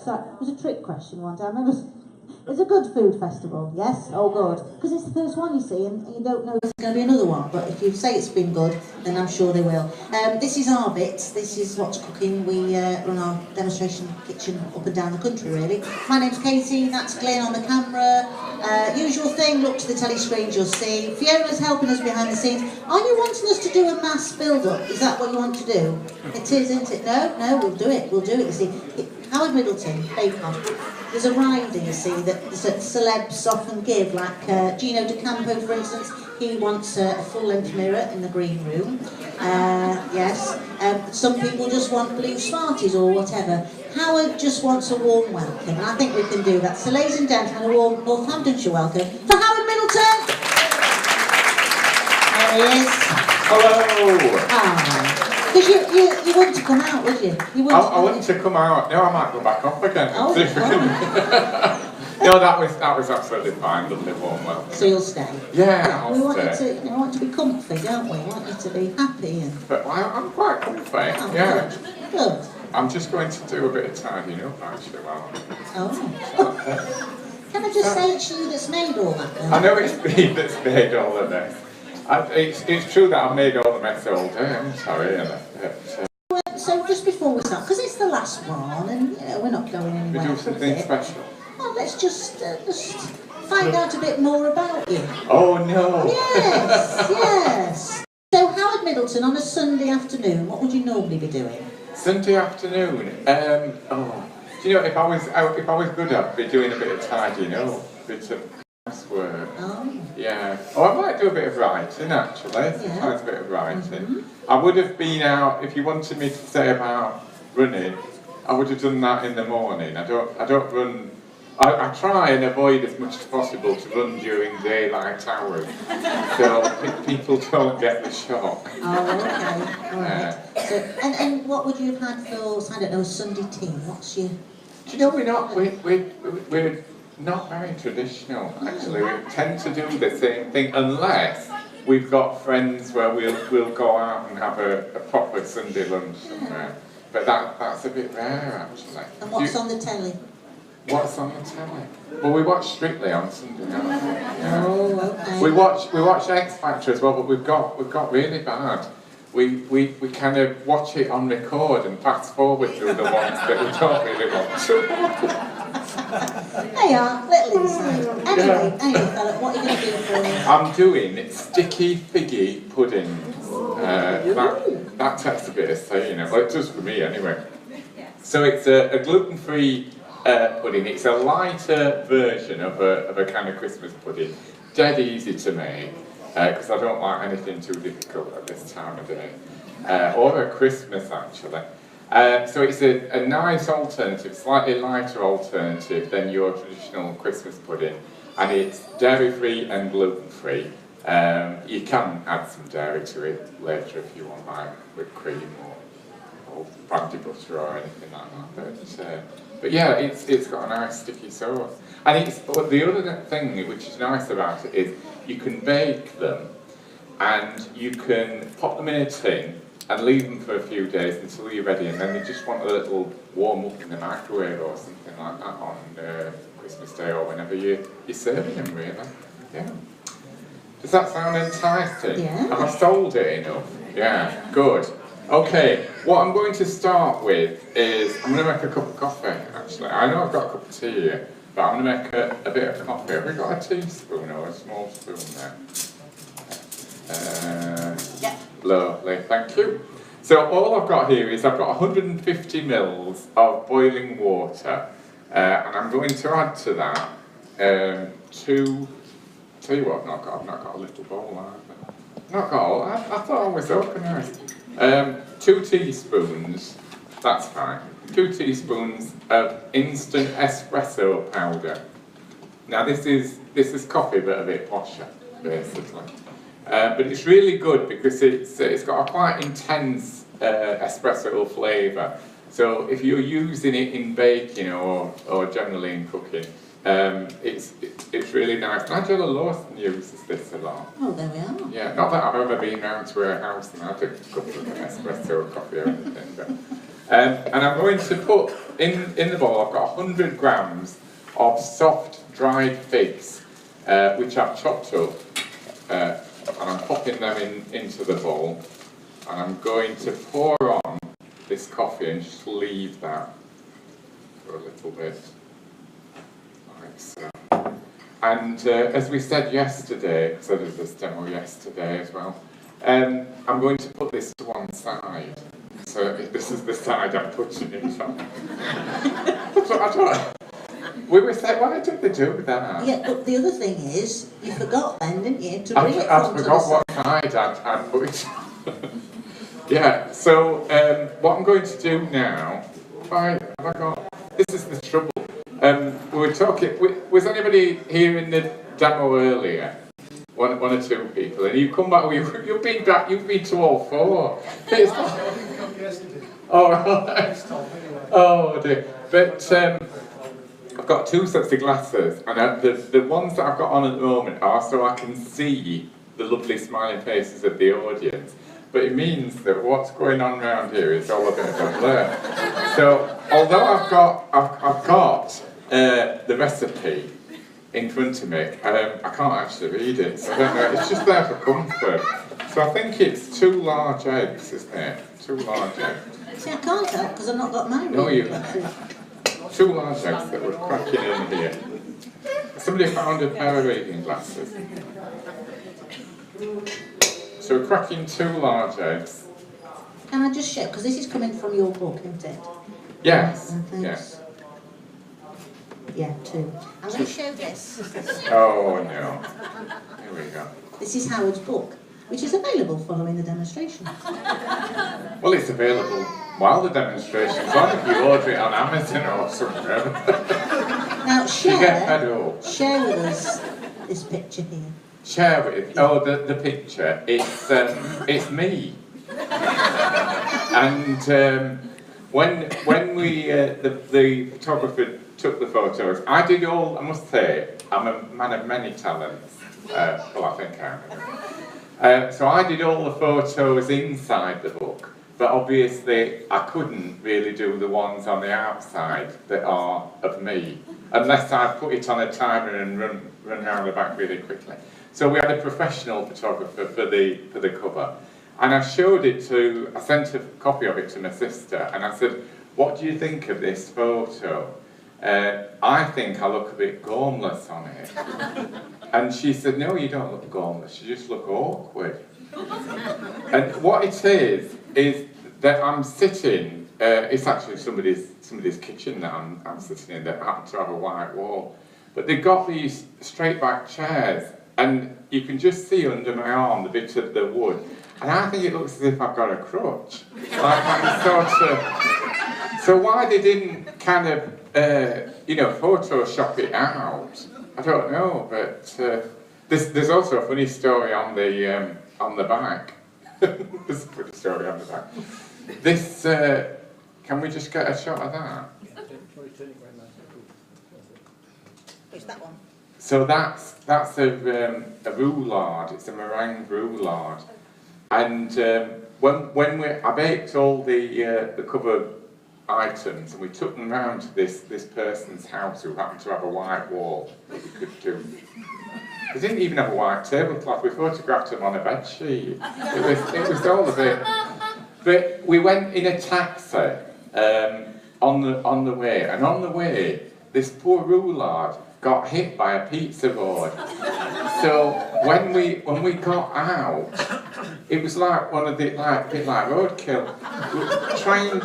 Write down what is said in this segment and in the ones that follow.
So it was a trick question one time. It's a good food festival, yes? Oh, good. Because it's the first one, you see, and you don't know if there's going to be another one. But if you say it's been good, then I'm sure they will. This is our bit. This is what's cooking. We run our demonstration kitchen up and down the country, really. My name's Katie. That's Glenn on the camera. Usual thing, look to the telly screens, you'll see. Fiona's helping us behind the scenes. Are you wanting us to do a mass build-up? Is that what you want to do? It is, isn't it? No, we'll do it. We'll do it, you see. Howard Middleton, Bacon. There's a rider, you see, that celebs often give, like Gino De Campo, for instance. He wants a full-length mirror in the green room. Yes. Some people just want blue Smarties or whatever. Howard just wants a warm welcome, and I think we can do that. So, ladies and gentlemen, a warm Northamptonshire welcome for Howard Middleton. There he is. Hello. Because you wouldn't to come out, would you? I wouldn't to come out. No, I might go back up again. Oh. No, that was absolutely fine. Lovely warm welcome. So you'll stay? Yeah, I'll we want stay. We want to be comfy, don't we? We want you to be happy and. But I'm quite comfy. Oh, yeah. Good. I'm just going to do a bit of tidying up actually. Oh. Can I just say it's you that's made all that? Then? I know it's me that's made all of this. It's true that I've made all the mess all day. I'm sorry. So just before we start, because it's the last one, and we're not going anywhere. We do something special. Well, let's just find out a bit more about you. Oh no! Yes. So Howard Middleton on a Sunday afternoon, what would you normally be doing? Sunday afternoon. Do you know if I was good, I'd be doing a bit of tidying up, a bit of housework. Oh. Yeah. Oh, I might do a bit of writing actually. Sometimes a bit of writing. I would have been out if you wanted me to say about running. I would have done that in the morning. I don't run. I try and avoid as much as possible to run during daylight hours, so people don't get the shock. Oh, okay. All right. So, and what would you have had for, I don't know, Sunday tea? What's your? Do you know we're not very traditional actually. We tend to do the same thing unless we've got friends where we'll go out and have a proper Sunday lunch somewhere. But that's a bit rare actually. And what's on the telly? What's on the telly? Well, we watch Strictly on Sunday night. Yeah. Oh, okay. We watch X Factor as well, but we've got really bad. We kind of watch it on record and fast forward through the ones that we don't really want to. There you are, little insight. Anyway, fella, what are you going to do for us? I'm doing sticky figgy pudding. That takes a bit of saying, well, it does for me anyway. So it's a gluten-free pudding. It's a lighter version of a kind of Christmas pudding. Dead easy to make, because I don't like anything too difficult at this time of day. Or at Christmas, actually. So it's a nice alternative, slightly lighter alternative than your traditional Christmas pudding. And it's dairy-free and gluten-free. You can add some dairy to it later if you want, like whipped cream or brandy butter or anything like that. But yeah, it's got a nice sticky sauce. And the other thing which is nice about it is you can bake them and you can pop them in a tin and leave them for a few days until you're ready, and then they just want a little warm up in the microwave or something like that on Christmas Day or whenever you're serving them, really. Yeah. Does that sound enticing? Yeah. Have I sold it enough? Yeah, good. Okay, what I'm going to start with is, I'm going to make a cup of coffee, actually. I know I've got a cup of tea here, but I'm going to make a bit of coffee. Have we got a teaspoon or a small spoon there? Yeah. Lovely, thank you. So all I've got here is I've got 150 mils of boiling water, and I'm going to add to that tell you what, I've not got a little bowl either. Not got all, I thought I was organised. 2 teaspoons, that's fine. 2 teaspoons of instant espresso powder. Now this is coffee but a bit posher, basically. But it's really good because it's got a quite intense espresso flavour. So if you're using it in baking or generally in cooking, it's really nice. Nigella Lawson uses this a lot. Oh, there we are. Yeah, not that I've ever been round to her house and had a cup of espresso or coffee or anything, but And I'm going to put in the bowl, I've got 100 grams of soft dried figs, which I've chopped up, and I'm popping them into the bowl. And I'm going to pour on this coffee and just leave that for a little bit, like so. And as we said yesterday, so there's this demo yesterday as well, I'm going to put this to one side. So this is the side I'm putting it on. We were saying, why did they do that? Yeah, but the other thing is, you forgot then, didn't you, to bring it I from forgot what side I'd put it on. Yeah, so what I'm going to do now, this is the trouble. We were talking, was anybody here in the demo earlier? One or two people, and you come back, you've been back, you've been to all four. It's oh dear. But I've got two sets of glasses, and the ones that I've got on at the moment are so I can see the lovely smiling faces of the audience. But it means that what's going on around here is all a bit of a blur. So although I've got the recipe in front of me, I can't actually read it, so I don't know, it's just there for comfort. So I think it's 2 large eggs, isn't it? 2 large eggs. See, I can't tell because I've not got mine. No, you 2 large eggs that we're cracking in here. Somebody found a pair of reading glasses. So we're cracking 2 large eggs. Can I just check, because this is coming from your book, isn't it? Yes, yes. Yeah, 2. I'm going to show this. Oh no. Here we go. This is Howard's book, which is available following the demonstration. Well, it's available while the demonstration's on if you order it on Amazon or somewhere. Now, You get fed up. share with us this picture here. Share with, the picture, it's me. And when we, the photographer took the photos, I must say, I'm a man of many talents. Well, I think I am. So I did all the photos inside the book, but obviously I couldn't really do the ones on the outside that are of me, unless I put it on a timer and run around the back really quickly. So we had a professional photographer for the cover, and I sent a copy of it to my sister, and I said, what do you think of this photo? I think I look a bit gormless on it. And she said, no, you don't look gormless, you just look awkward. And what it is that I'm sitting, it's actually somebody's kitchen that I'm sitting in that happen to have a white wall. But they've got these straight back chairs, and you can just see under my arm the bit of the wood. And I think it looks as if I've got a crutch. Like I'm sort of... So why they didn't kind of, Photoshop it out, I don't know, but there's also a funny story on the back. There's a funny story on the back. This, can we just get a shot of that? It's that one. So that's a roulade. It's a meringue roulade, and I baked all the cover items, and we took them round to this person's house who happened to have a white wall that we could do. They didn't even have a white tablecloth. We photographed them on a bed sheet. It was all a bit. But we went in a taxi on the way, and on the way, this poor roulade got hit by a pizza board. So when we got out, it was like one of the a bit like roadkill. We were trying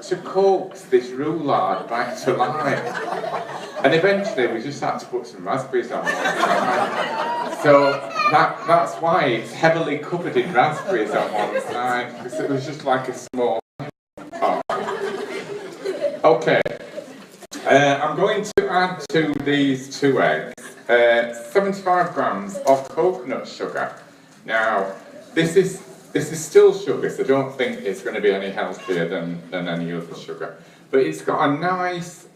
to coax this roulade back to life, and eventually we just had to put some raspberries on one side. So that's why it's heavily covered in raspberries on one side, because it was just like a small. Oh. Okay. I'm going to add to these 2 eggs 75 grams of coconut sugar. Now, this is still sugar, so don't think it's going to be any healthier than any other sugar. But it's got a nice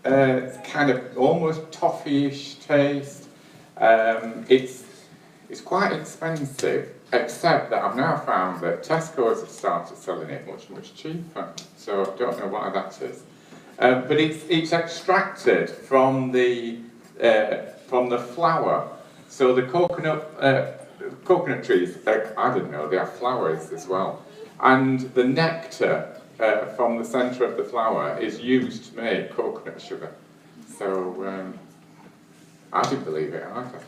kind of almost toffee-ish taste. It's quite expensive, except that I've now found that Tesco's have started selling it much, much cheaper. So I don't know why that is. But it's extracted from the flower. So the coconut trees, I didn't know, they have flowers as well. And the nectar from the centre of the flower is used to make coconut sugar. So I didn't believe it either.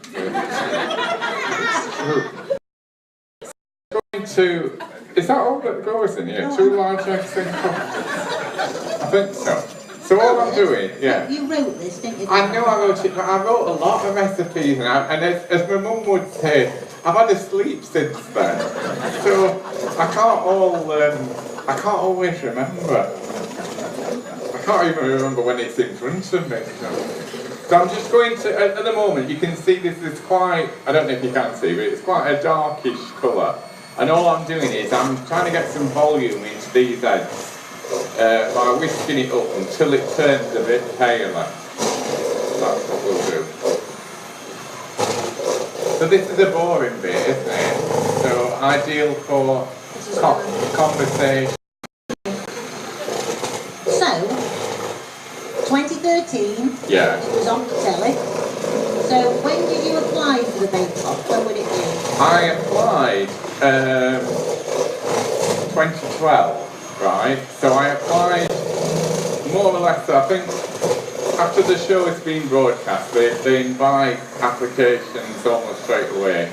It's true. Is that all that goes in here? 2 large eggs and coffee? I think so. So all I'm doing, yeah. You wrote this, didn't you? I know I wrote it, but I wrote a lot of recipes, and as my mum would say, I've had a sleep since then. So I can't always remember. I can't even remember when it's in front of me. So I'm just going to, at the moment, you can see this is quite, I don't know if you can see, but it's quite a darkish colour. And all I'm doing is I'm trying to get some volume into these eggs by whisking it up until it turns a bit paler. That's what we'll do. So this is a boring bit, isn't it? So ideal for conversation. So, 2013, Yeah. it was on the telly. So when did you apply for the Bake Off? When would it be? I applied 2012, right? So I applied more or less, I think, after the show has been broadcast, they invite applications almost straight away.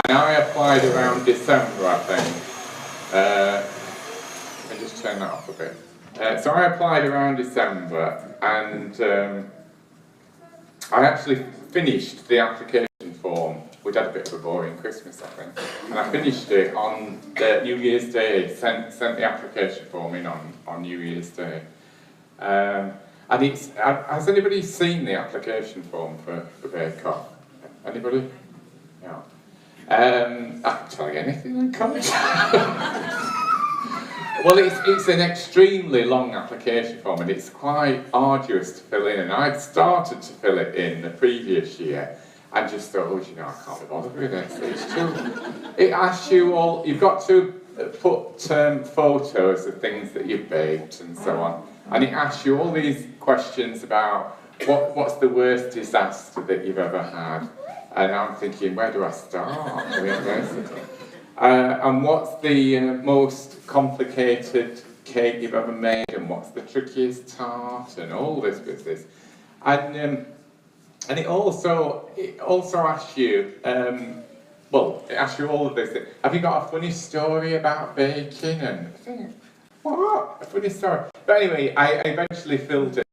And I applied around December, I think. Let me just turn that off a bit. So I applied around December, and I actually finished the application form. We'd had a bit of a boring Christmas, I think, and I finished it on New Year's Day. Sent the application form in on New Year's Day. And it's, has anybody seen the application form for Bake Off? Anybody? No. I can tell you anything in college. Well, it's an extremely long application form, and it's quite arduous to fill in. And I'd started to fill it in the previous year, and just thought, oh, you know, I can't be bothered with this. It's too. It asks you all. You've got to put photos of things that you've baked and so on, and it asks you all these questions about what's the worst disaster that you've ever had. And I'm thinking, where do I start? Basically. And what's the most complicated cake you've ever made, and what's the trickiest tart, and all this business. And it also asks you, well, it asks you all of this. Have you got a funny story about baking? And what? A funny story? But anyway, I eventually filled it.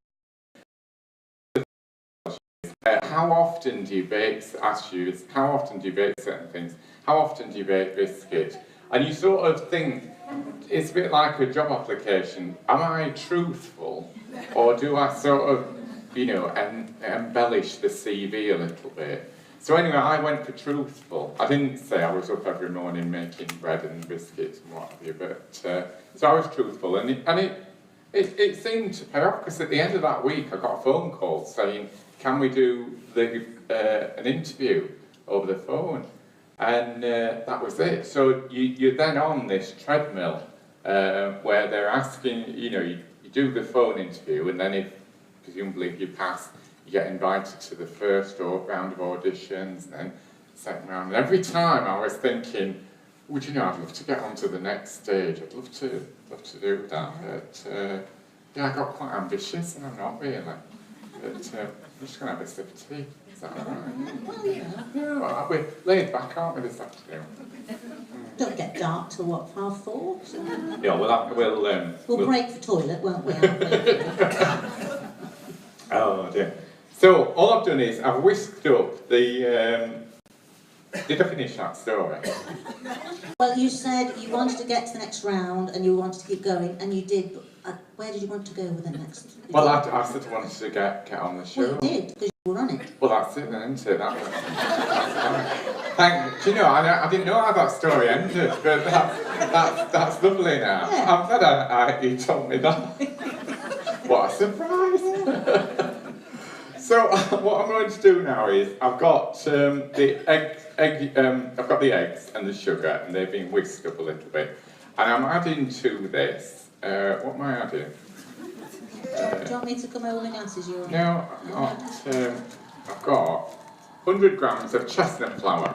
How often do you bake? Asks you, how often do you bake certain things? How often do you bake biscuits? And you sort of think, it's a bit like a job application. Am I truthful? Or do I sort of, you know, embellish the CV a little bit? So anyway, I went for truthful. I didn't say I was up every morning making bread and biscuits and what have you, but so I was truthful. And it seemed to pay off, because at the end of that week I got a phone call saying, can we do an interview over the phone? And that was it. So you're then on this treadmill where they're asking, you know, you do the phone interview, and then presumably if you pass, you get invited to the first round of auditions, and then second round. And every time I was thinking, would you know, I'd love to get on to the next stage. I'd love to do that. But yeah, I got quite ambitious, and I'm not really. But I'm just going to have a sip of tea. Is that all right? Well, yeah. Yeah, well, we're laid back, aren't we, this afternoon? Don't get dark till what, 4:30? So. Yeah, We'll break the toilet, won't we? Oh dear. So all I've done is I've whisked up the. Did I finish that story? Well, you said you wanted to get to the next round and you wanted to keep going, and you did. But where did you want to go with the next? Well, I said I wanted to get on the show. Well, you did, because you were on it. Well, that's it then, isn't it? That's do you know, I didn't know how that story ended, but that's lovely now. Yeah. I'm glad you told me that. What a surprise! So what I'm going to do now is I've got I've got the eggs and the sugar, and they've been whisked up a little bit, and I'm adding to this. What am I adding? Do you want me to come over the glasses? No, I've got 100 grams of chestnut flour.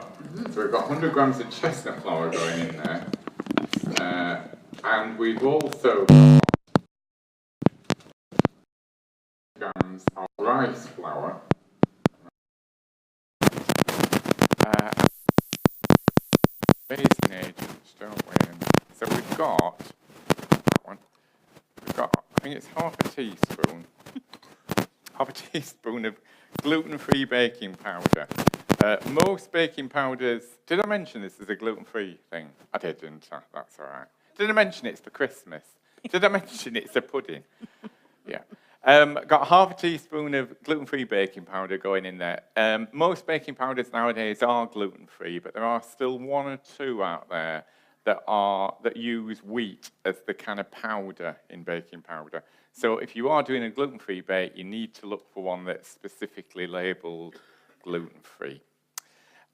So we've got 100 grams of chestnut flour going in there, and we've also got grams of rice flour. Basin agents, don't we? And so we've got that one. We've got, I think it's half a teaspoon of gluten-free baking powder. Most baking powders. Did I mention this as a gluten-free thing? I did, didn't I? That's all right. Did I mention it's for Christmas? Did I mention it's a pudding? Yeah. Got half a teaspoon of gluten-free baking powder going in there. Most baking powders nowadays are gluten-free, but there are still one or two out there that use wheat as the kind of powder in baking powder. So if you are doing a gluten-free bake, you need to look for one that's specifically labelled gluten-free.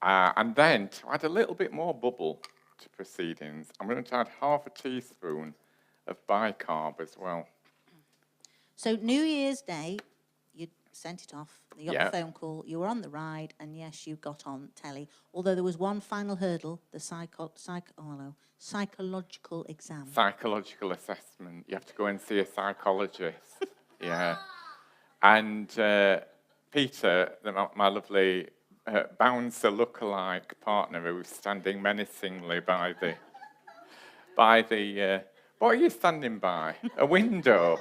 And then to add a little bit more bubble to proceedings, I'm going to add half a teaspoon of bicarb as well. So New Year's Day, you sent it off, you got the phone call, you were on the ride, and yes, you got on telly. Although there was one final hurdle, the psychological exam. Psychological assessment. You have to go and see a psychologist. Yeah. And Peter, my lovely bouncer lookalike partner, who was standing menacingly by the what are you standing by? A window?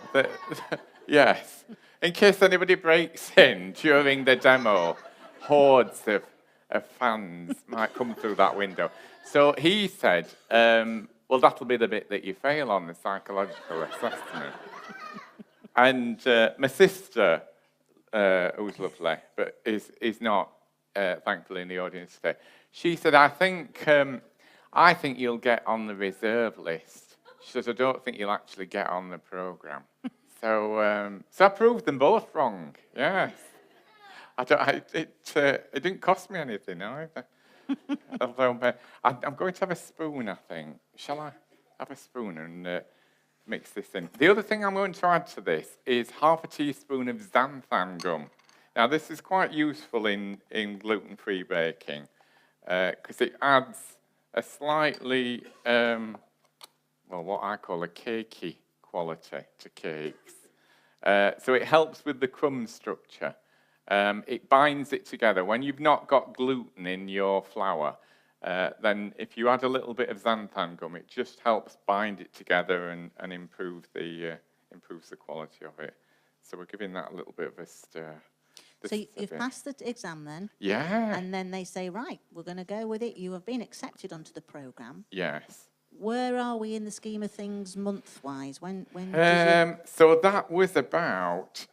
Yes. In case anybody breaks in during the demo, hordes of fans might come through that window. So he said, well, that'll be the bit that you fail on, the psychological assessment. And my sister, who's lovely, but is not, thankfully, in the audience today, she said, I think you'll get on the reserve list. She says, I don't think you'll actually get on the programme. So I proved them both wrong, yes. It didn't cost me anything either. Although, I'm going to have a spoon, I think. Shall I have a spoon and mix this in? The other thing I'm going to add to this is half a teaspoon of xanthan gum. Now, this is quite useful in gluten-free baking because it adds a slightly... well, what I call a cakey quality to cakes. So it helps with the crumb structure. It binds it together. When you've not got gluten in your flour, then if you add a little bit of xanthan gum, it just helps bind it together and improves the quality of it. So we're giving that a little bit of a stir. So you've passed the exam then? Yeah. And then they say, right, we're going to go with it. You have been accepted onto the programme. Yes. Where are we in the scheme of things month-wise? When So that was about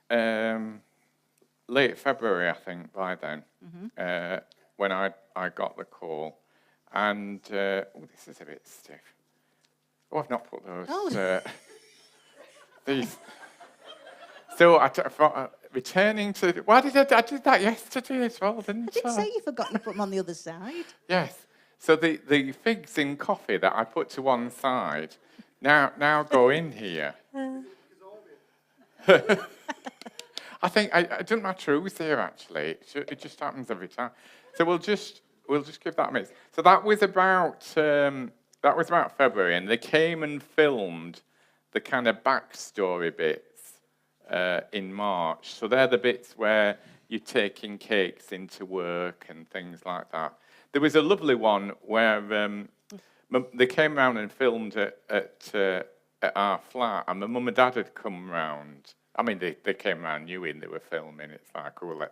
late February, I think, by then, when I got the call. And, this is a bit stiff. Oh, I've not put those, these. So returning to, why did I did that yesterday as well, didn't I? I did say you forgot you put them on the other side. Yes. So the figs in coffee that I put to one side now go in here. I think I don't matter who's here actually. It just happens every time. So we'll just give that a mix. So that was about February, and they came and filmed the kind of backstory bits in March. So they're the bits where you're taking cakes into work and things like that. There was a lovely one where they came round and filmed at our flat, and my mum and dad had come round. I mean, they came round knowing they were filming. It's like, oh,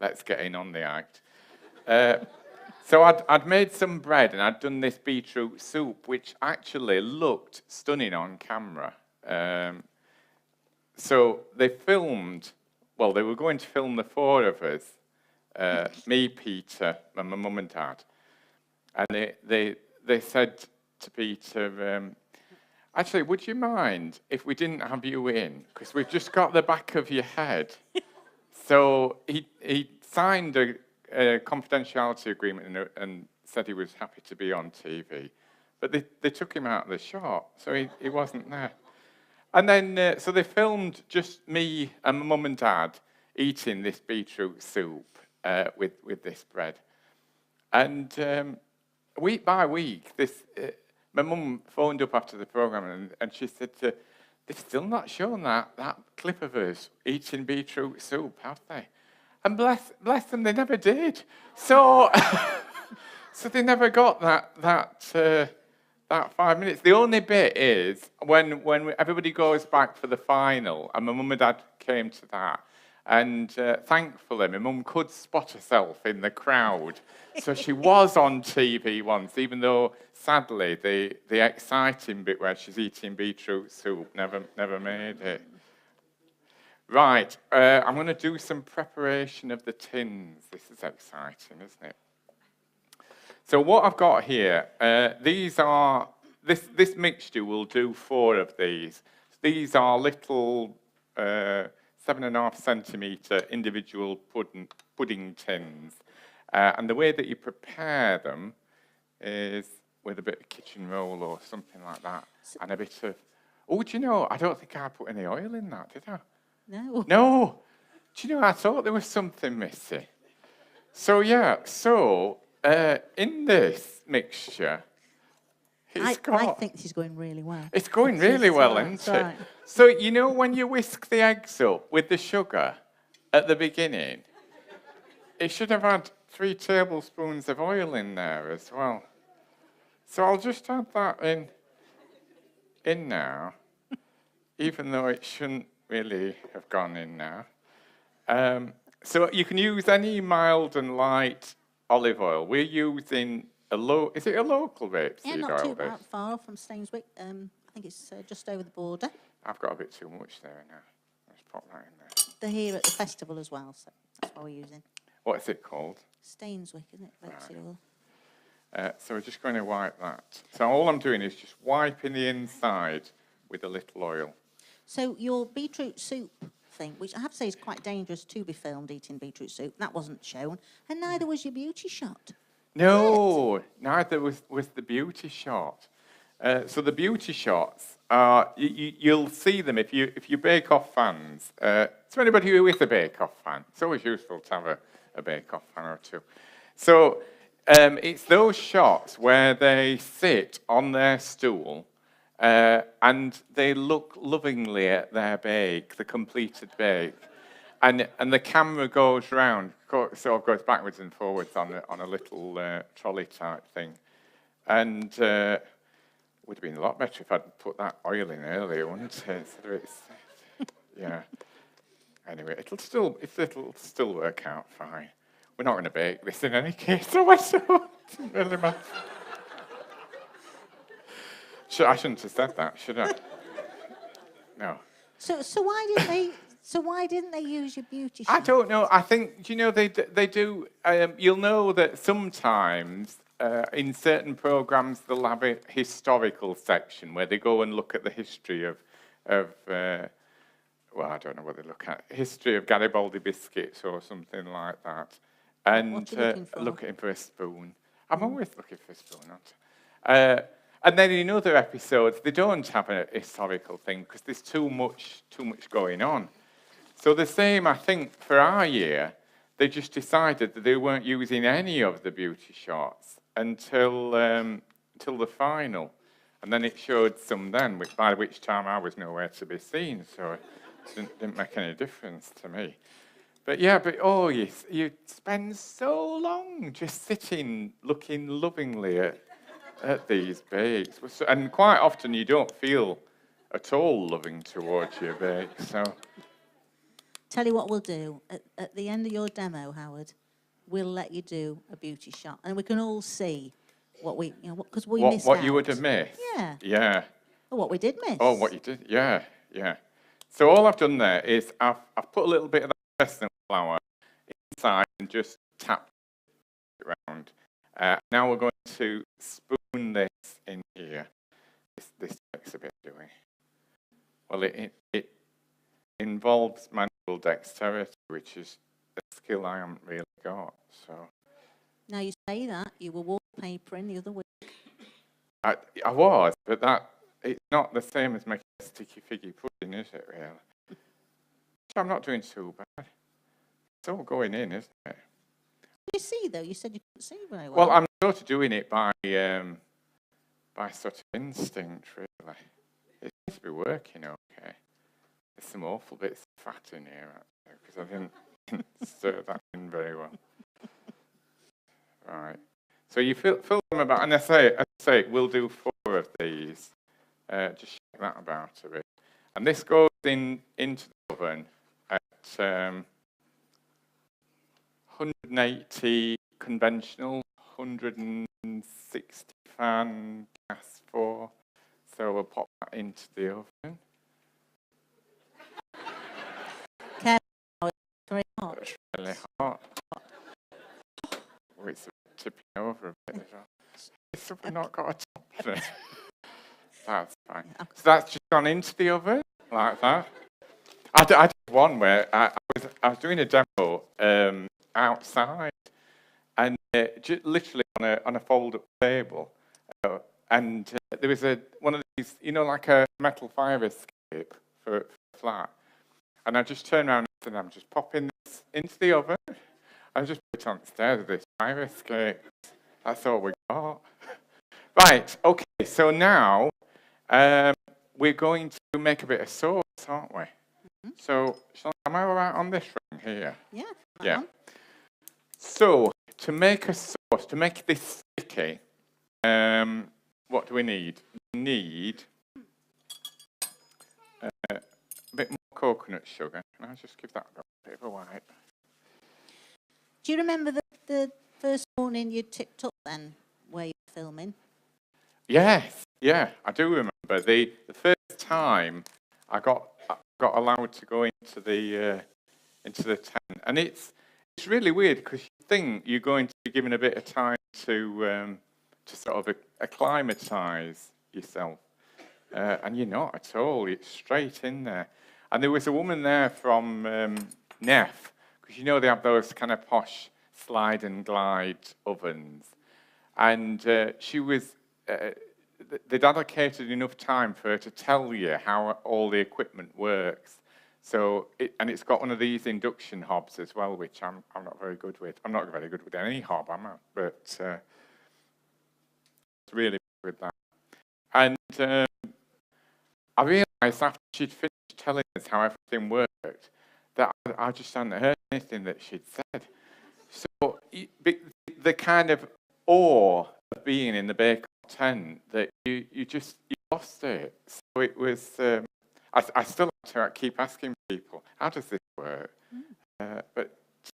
let's get in on the act. So I'd made some bread, and I'd done this beetroot soup, which actually looked stunning on camera. So they filmed, well, they were going to film the four of us, me, Peter, and my mum and dad. And they said to Peter, actually, would you mind if we didn't have you in? Because we've just got the back of your head. So he signed a confidentiality agreement and said he was happy to be on TV. But they took him out of the shot, so he wasn't there. And then, so they filmed just me and my mum and dad eating this beetroot soup with this bread. And week by week, my mum phoned up after the programme and she said, they've still not shown that clip of us eating beetroot soup, have they? And bless them, they never did. So, so they never got that 5 minutes. The only bit is when everybody goes back for the final, and my mum and dad came to that. And thankfully, my mum could spot herself in the crowd. So she was on TV once, even though, sadly, the exciting bit where she's eating beetroot soup never made it. Right, I'm going to do some preparation of the tins. This is exciting, isn't it? So what I've got here, this mixture will do 4 of these. These are little 7.5 centimetre individual pudding tins. And the way that you prepare them is with a bit of kitchen roll or something like that. And a bit of, do you know, I don't think I put any oil in that, did I? No. No. Do you know, I thought there was something missing. So, yeah, in this mixture, I think this is going really well. It's going really well, isn't it? Right. So, you know, when you whisk the eggs up with the sugar at the beginning, it should have had 3 tablespoons of oil in there as well. So I'll just add that in now, even though it shouldn't really have gone in now. So you can use any mild and light olive oil. We're using is it a local rapeseed oil? Yeah, not too far from Stainswick. I think it's just over the border. I've got a bit too much there now. Let's pop that in there. They're here at the festival as well, so that's what we're using. What's it called? Stainswick, isn't it? Rapeseed oil. So we're just going to wipe that. So all I'm doing is just wiping the inside with a little oil. So your beetroot soup thing, which I have to say is quite dangerous to be filmed eating beetroot soup, that wasn't shown, and neither was your beauty shot. No, neither was the beauty shot. So the beauty shots are you'll see them if you Bake Off fans. So anybody who is a Bake Off fan, it's always useful to have a Bake Off fan or two. So it's those shots where they sit on their stool and they look lovingly at their bake, the completed bake. And the camera goes round, sort of goes backwards and forwards on a little trolley type thing. And it would have been a lot better if I'd put that oil in earlier, wouldn't it? So yeah. Anyway, it'll still work out fine. We're not going to bake this in any case, so it doesn't really matter. I shouldn't have said that, should I? No. So why didn't they use your beauty shot? I don't know. I think, they do. You'll know that sometimes in certain programmes they'll have a historical section where they go and look at the history of I don't know what they look at. History of Garibaldi biscuits or something like that. And what are you looking for a spoon. I'm always looking for a spoon, aren't I? And then in other episodes, they don't have a historical thing because there's too much going on. So the same, I think, for our year, they just decided that they weren't using any of the beauty shots until the final. And then it showed some then, by which time I was nowhere to be seen, so it didn't make any difference to me. But you spend so long just sitting, looking lovingly at these bakes. And quite often you don't feel at all loving towards your bakes, so... Tell you what we'll do. At the end of your demo, Howard, we'll let you do a beauty shot. And we can all see what we, because we missed out. What you would have missed? Yeah. Yeah. Or what we did miss. Oh, what you did? Yeah. So all I've done there is I've put a little bit of that sesame flour inside and just tap it around. Now we're going to spoon this in here. This takes a bit doing. Well, it involves dexterity, which is a skill I haven't really got. So Now you say that, you were wallpapering the other week. I was, but it's not the same as making a sticky figgy pudding, is it, really? I'm not doing too bad. It's all going in, isn't it? You see, though, you said you couldn't see very well. Well, I'm sort of doing it by sort of instinct, really. It seems to be working okay. There's some awful bits of fat in here, actually, because I didn't stir that in very well. Right. So you fill them about, and as I say, we'll do 4 of these. Just shake that about a bit. And this goes into the oven at 180 conventional, 160 fan gas 4. So we'll pop that into the oven. Careful, it's very hot. It's really hot. Oh, it's tipping over a bit as well. It's not got a top in it. That's fine. So that's just gone into the oven, like that. I did one where I was doing a demo outside, and literally on a fold-up table, and there was one of these, like a metal fire escape for flat, and I just turned around and said, I'm just popping this into the oven. I just put it on the stairs of this fire escape. That's all we got. Right, okay, so now we're going to make a bit of sauce, aren't we? Mm-hmm. So, am I all right on this ring here? Yeah. Yeah. So, to make a sauce, to make this sticky, what do we need? We need a bit more coconut sugar. Can I just give that a bit of a wipe? Do you remember the first morning you tipped up then, where you were filming? Yes, yeah, I do remember. The first time I got allowed to go into the tent, and it's really weird because you think you're going to be given a bit of time to sort of acclimatise yourself, and you're not at all. It's straight in there. And there was a woman there from Neff, because they have those kind of posh slide and glide ovens, and she was. They'd allocated enough time for her to tell you how all the equipment works. So, it's got one of these induction hobs as well, which I'm not very good with. I'm not very good with any hob, am I? But it's really good with that. And I realised after she'd finished telling us how everything worked, that I just hadn't heard anything that she'd said. So the kind of awe of being in the bake tent that you lost it. So it was. I still have to keep asking people, how does this work? But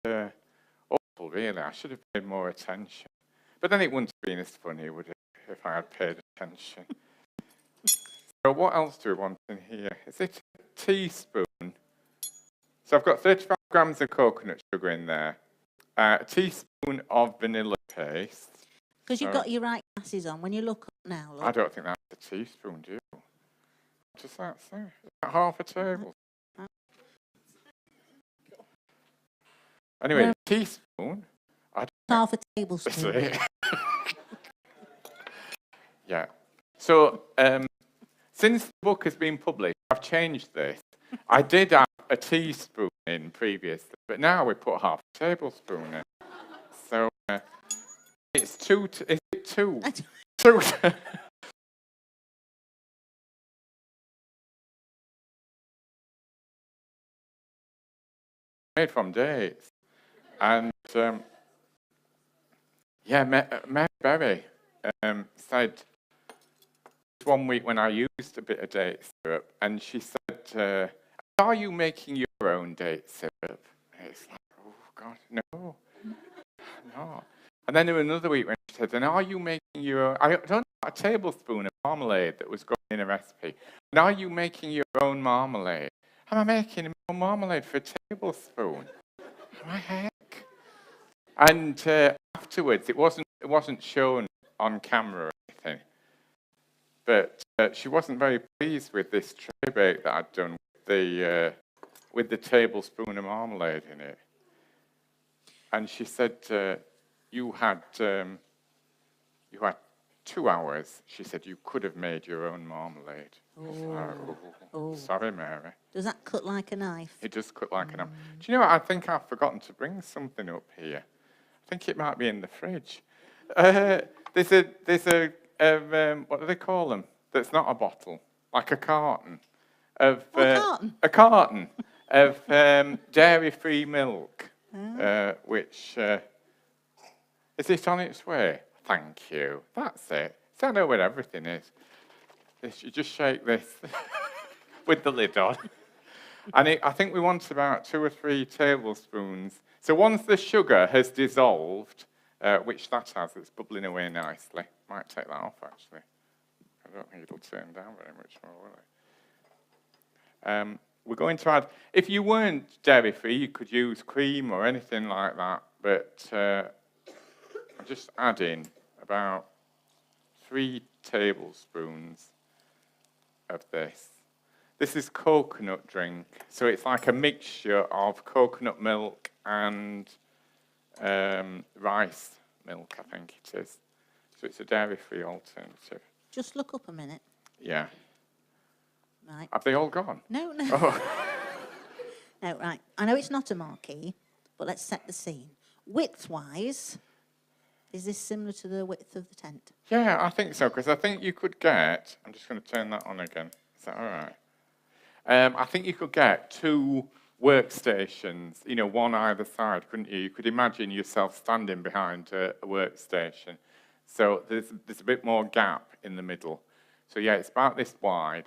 awful, really. I should have paid more attention. But then it wouldn't have been as funny, would it, if I had paid attention? So what else do we want in here? Is it a teaspoon? So I've got 35 grams of coconut sugar in there. A teaspoon of vanilla paste. Because you've got your right glasses on when you look up now. Look. I don't think that's a teaspoon, do you? What does that say? Is that half a tablespoon? Anyway, teaspoon. Half a tablespoon. Yeah. So, since the book has been published, I've changed this. I did have a teaspoon in previously, but now we put half a tablespoon in. So, it's two. Is it two? Two. Made from dates, and Mary Berry said one week when I used a bit of date syrup, and she said, "Are you making your own date syrup?" And it's like, oh God, no. And then there was another week when she said, "And are you making your own?" I don't know, a tablespoon of marmalade that was going in a recipe. "And are you making your own marmalade?" Am I making my own marmalade for a tablespoon? My heck! And afterwards, it wasn't shown on camera or anything, but she wasn't very pleased with this tray bake that I'd done with the tablespoon of marmalade in it. And she said, you had 2 hours. She said, you could have made your own marmalade. Sorry, Mary. Does that cut like a knife? It does cut like a knife. Do you know what? I think I've forgotten to bring something up here. I think it might be in the fridge. There's a what do they call them? That's not a bottle, like a carton of a carton of dairy-free milk, which is it on its way? Thank you. That's it. So I know where everything is. You just shake this with the lid on. And I think we want about 2 or 3 tablespoons. So once the sugar has dissolved, which that has, it's bubbling away nicely. Might take that off, actually. I don't think it'll turn down very much more, will it? We're going to add, if you weren't dairy-free, you could use cream or anything like that, but I'm just adding about 3 tablespoons of this. This is coconut drink, so it's like a mixture of coconut milk and rice milk, I think it is. So it's a dairy-free alternative. Just look up a minute. Yeah. Right. Have they all gone? No. Oh. No, right. I know it's not a marquee, but let's set the scene. Width-wise, is this similar to the width of the tent? Yeah, I think so, because I think you could get... I'm just going to turn that on again. Is that all right? I think you could get 2 workstations, one either side, couldn't you? You could imagine yourself standing behind a workstation. So there's a bit more gap in the middle. So yeah, it's about this wide.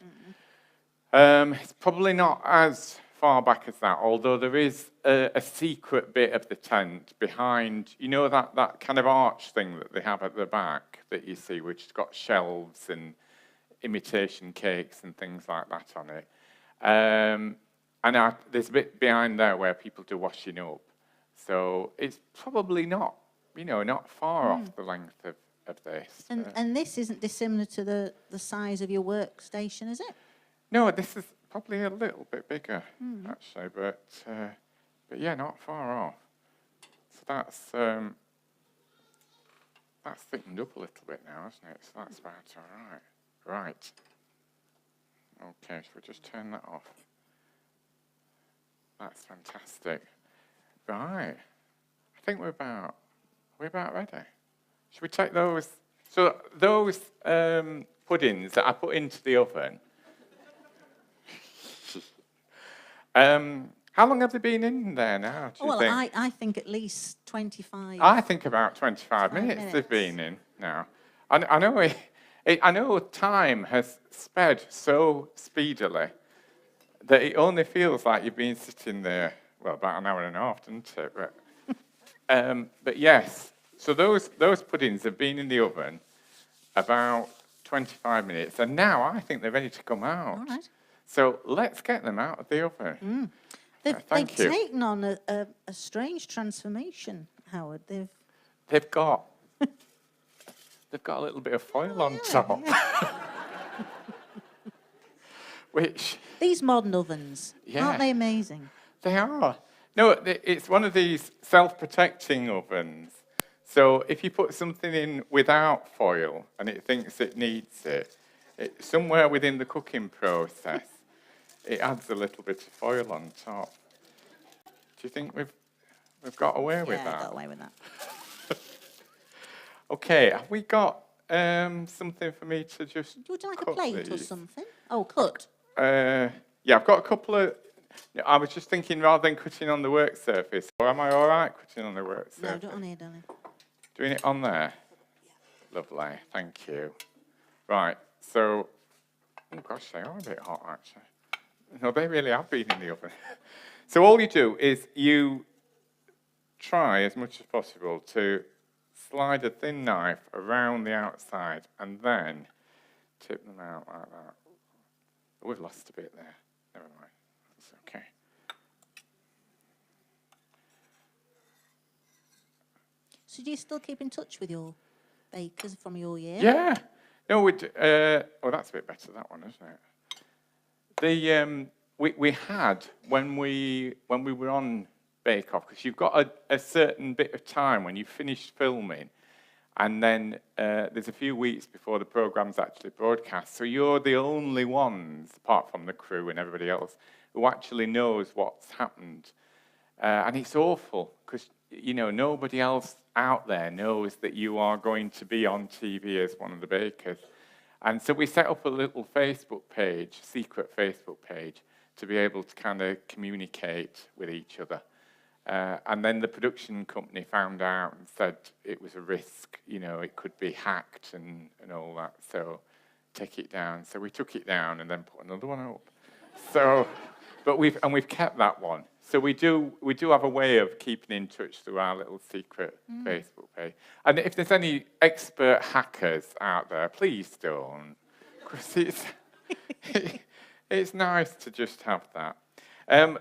It's probably not as far back as that, although there is a secret bit of the tent behind, that kind of arch thing that they have at the back that you see, which has got shelves and imitation cakes and things like that on it. There's a bit behind there where people do washing up. So it's probably not, not far off the length of this. And this isn't dissimilar to the size of your workstation, is it? No, this is probably a little bit bigger, actually, but yeah, not far off. So that's thickened up a little bit now, isn't it? So that's about all right. Right. Okay, so we'll just turn that off. That's fantastic. Right. I think we're about ready. Should we take those? So those puddings that I put into the oven, how long have they been in there now, do you think? I think at least 25. I think about 25 minutes they've been in now. I know time has sped so speedily that it only feels like you've been sitting there, well, about an hour and a half, doesn't it? But yes, so those puddings have been in the oven about 25 minutes, and now I think they're ready to come out. All right. So let's get them out of the oven. They've taken on a strange transformation, Howard. They've got a little bit of foil on top. Yeah. Which... These modern ovens, aren't they amazing? They are. No, it's one of these self-protecting ovens. So if you put something in without foil and it thinks it needs it, somewhere within the cooking process, it adds a little bit of foil on top. Do you think we've got away with that? Yeah, got away with that. Okay, have we got something for me to just Would you like cut a plate these? or something? Oh, cut. Yeah, I've got a couple of... I was just thinking rather than cutting on the work surface, or am I all right cutting on the work surface? No, do it on here, darling. Doing it on there? Yeah. Lovely, thank you. Right, so... Oh gosh, they are a bit hot, actually. No, they really have been in the oven. So all you do is you try as much as possible to slide a thin knife around the outside and then tip them out like that. Oh, we've lost a bit there. Never mind. That's okay. So do you still keep in touch with your bakers from your year? Yeah. No, oh, that's a bit better, that one, isn't it? we had when we were on Bake Off, because you've got a certain bit of time when you finish filming, and then there's a few weeks before the programme's actually broadcast. So you're the only ones, apart from the crew and everybody else, who actually knows what's happened. And it's awful, because nobody else out there knows that you are going to be on TV as one of the bakers. And so we set up a little Facebook page, secret Facebook page, to be able to kind of communicate with each other. And then the production company found out and said it was a risk, it could be hacked and all that, so take it down. So we took it down and then put another one up. So, but we've kept that one. So we do have a way of keeping in touch through our little secret Facebook page. And if there's any expert hackers out there, please don't, because it's nice to just have that.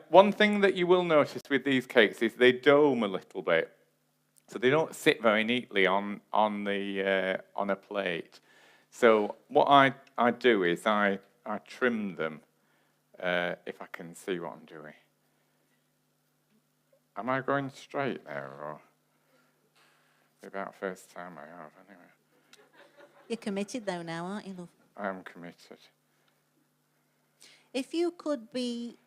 One thing that you will notice with these cakes is they dome a little bit, so they don't sit very neatly on a plate. So what I do is I trim them, if I can see what I'm doing. Am I going straight there, or about first time I have anyway? You're committed though now, aren't you, love? I am committed. If you could be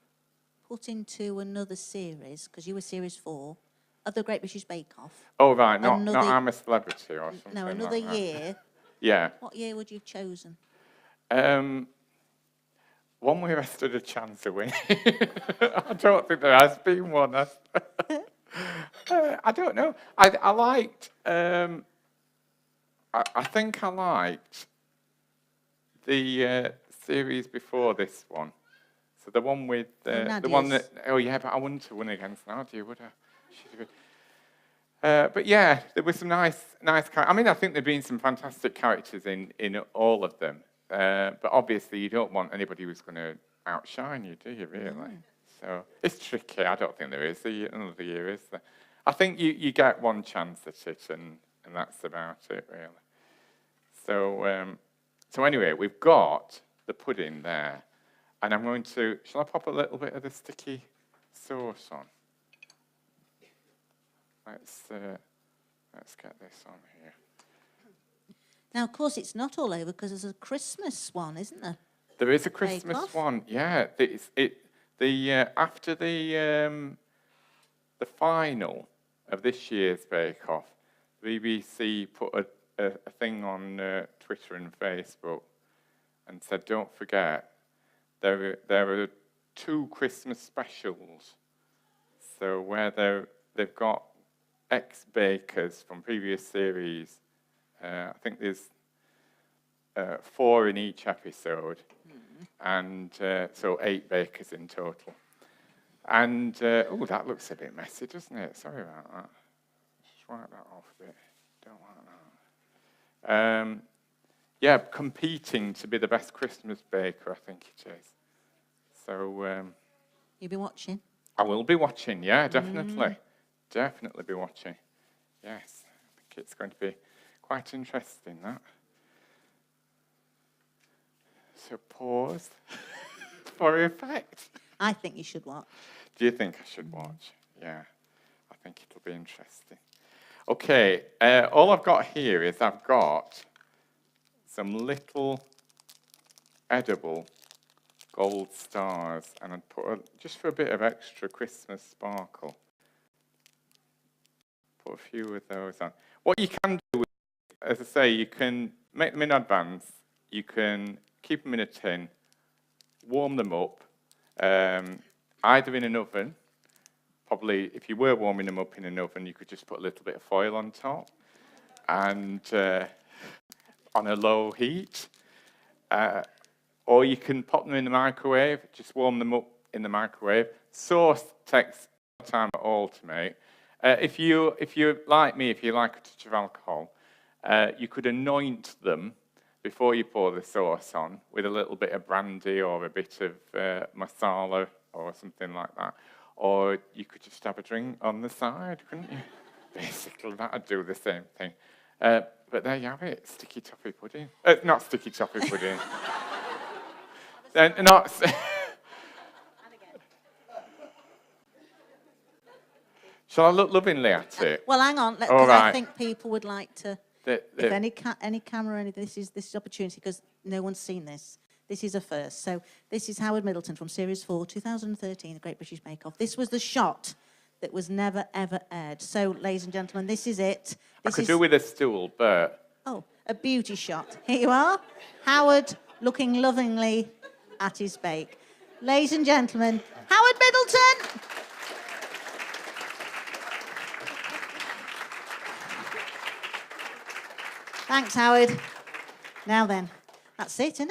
put into another series, because you were series 4 of the Great British Bake Off. Oh right, not I'm a Celebrity or something. No, another like that. year. Yeah. What year would you have chosen? One where I stood a chance of winning. I don't think there has been one. I don't know. I liked. I think I liked the series before this one. So the one with the one that. Oh yeah, but I wouldn't have won against Nadia, would I? But yeah, there were some nice characters. I mean, I think there've been some fantastic characters in all of them. But obviously, you don't want anybody who's going to outshine you, do you, really? So it's tricky. I don't think there is another year, is there? I think you get one chance at it, and that's about it, really. So anyway, we've got the pudding there, and I'm going to. Shall I pop a little bit of the sticky sauce on? Let's get this on here. Now, of course, it's not all over because there's a Christmas one, isn't there? There is a Christmas one, yeah. After the final of this year's Bake Off, BBC put a thing on Twitter and Facebook and said, "Don't forget, there are 2 Christmas specials." So where they've got ex-bakers from previous series. I think there's 4 in each episode, and so 8 bakers in total. And oh, that looks a bit messy, doesn't it? Sorry about that. Just wipe that off a bit. Don't like that. Yeah, competing to be the best Christmas baker, I think it is. So You'll be watching? I will be watching. Yeah, definitely, definitely be watching. Yes, I think it's going to be quite interesting, that. So pause for effect. I think you should watch. Do you think I should watch? Yeah, I think it'll be interesting. Okay, all I've got here is I've got some little edible gold stars, and I'd put just for a bit of extra Christmas sparkle. Put a few of those on. What you can do, as I say, you can make them in advance. You can keep them in a tin, warm them up, either in an oven. Probably, if you were warming them up in an oven, you could just put a little bit of foil on top, and on a low heat. Or you can pop them in the microwave, just warm them up in the microwave. Sauce takes no time at all to make. If you're like me, if you like a touch of alcohol, you could anoint them before you pour the sauce on with a little bit of brandy or a bit of masala or something like that. Or you could just have a drink on the side, couldn't you? Basically, that would do the same thing. But there you have it, sticky toffee pudding. Not sticky toffee pudding. Not Shall I look lovingly at it? Well, hang on, All because I right. think people would like to. The- If any camera or anything, this is opportunity because no one's seen this. This is a first. So this is Howard Middleton from Series 4, 2013, The Great British Bake Off. This was the shot that was never, ever aired. So, ladies and gentlemen, this is it. I could do with a stool, but... Oh, a beauty shot. Here you are. Howard looking lovingly at his bake. Ladies and gentlemen, Howard Middleton! Thanks, Howard. Now then, that's it, isn't it?